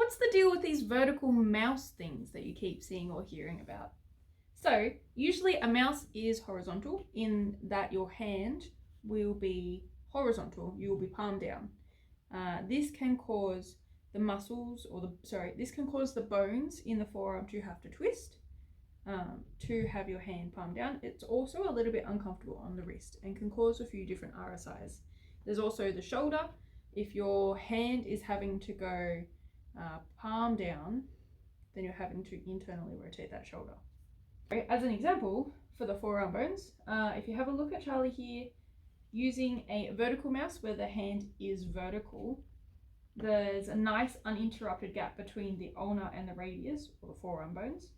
what's the deal with these vertical mouse things that you keep seeing or hearing about? So usually a mouse is horizontal in that your hand will be horizontal, you will be palm down. This can cause the muscles this can cause the bones in the forearm to have to twist to have your hand palm down. It's also a little bit uncomfortable on the wrist and can cause a few different RSIs. There's also the shoulder. If your hand is having to go palm down, then you're having to internally rotate that shoulder. As an example, for the forearm bones, if you have a look at Charlie here, using a vertical mouse where the hand is vertical, there's a nice uninterrupted gap between the ulnar and the radius, or the forearm bones.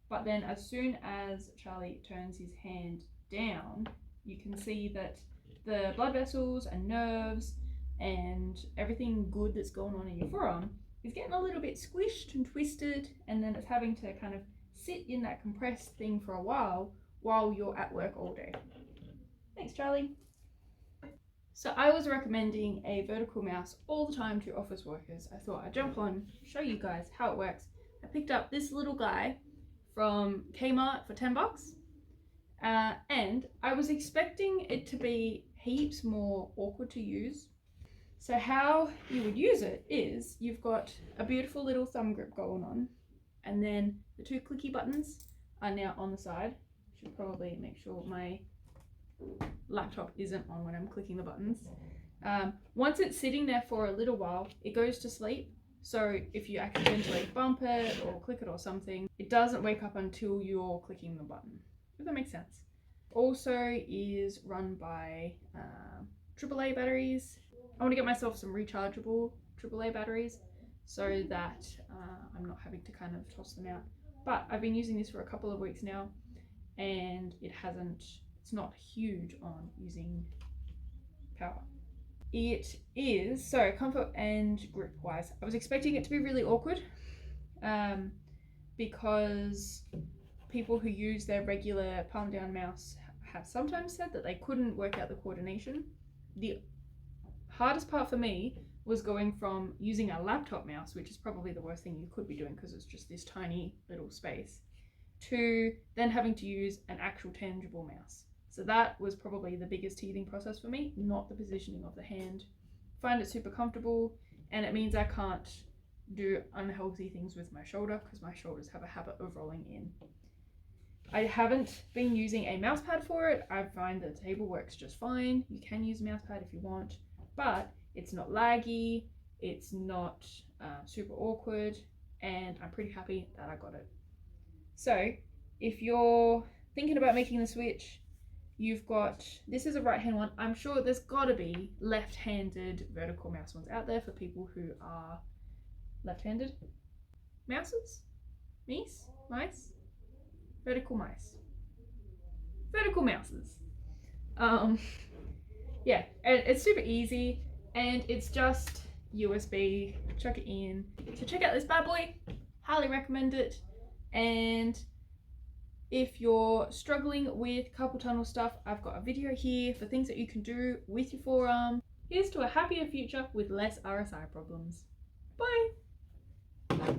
But then as soon as Charlie turns his hand down, you can see that the blood vessels and nerves and everything good that's going on in your forearm is getting a little bit squished and twisted, and then it's having to kind of sit in that compressed thing for a while you're at work all day. Thanks, Charlie. So I was recommending a vertical mouse all the time to office workers. I thought I'd jump on, show you guys how it works. I picked up this little guy from Kmart for $10, and I was expecting it to be heaps more awkward to use. So how you would use it is you've got a beautiful little thumb grip going on, and then the two clicky buttons are now on the side. Should probably make sure my laptop isn't on when I'm clicking the buttons. Once it's sitting there for a little while, it goes to sleep. So if you accidentally bump it or click it or something, it doesn't wake up until you're clicking the button, if that makes sense. Also is run by AAA batteries. I want to get myself some rechargeable AAA batteries so that I'm not having to kind of toss them out. But I've been using this for a couple of weeks now, and it's not huge on using power. It is, so comfort and grip wise, I was expecting it to be really awkward because people who use their regular palm down mouse have sometimes said that they couldn't work out the coordination. The hardest part for me was going from using a laptop mouse, which is probably the worst thing you could be doing because it's just this tiny little space, to then having to use an actual tangible mouse. So that was probably the biggest teething process for me, not the positioning of the hand. I find it super comfortable, and it means I can't do unhealthy things with my shoulder because my shoulders have a habit of rolling in. I haven't been using a mouse pad for it. I find the table works just fine. You can use a mouse pad if you want, but it's not laggy, it's not super awkward, and I'm pretty happy that I got it. So if you're thinking about making the switch, you've got, this is a right hand one. I'm sure there's got to be left-handed vertical mouse ones out there for people who are left-handed. Mouses? Mice? Mice? Vertical mice. Vertical mouses. Yeah, and it's super easy, and it's just USB, chuck it in. So check out this bad boy, highly recommend it. And if you're struggling with carpal tunnel stuff, I've got a video here for things that you can do with your forearm. Here's to a happier future with less RSI problems. Bye!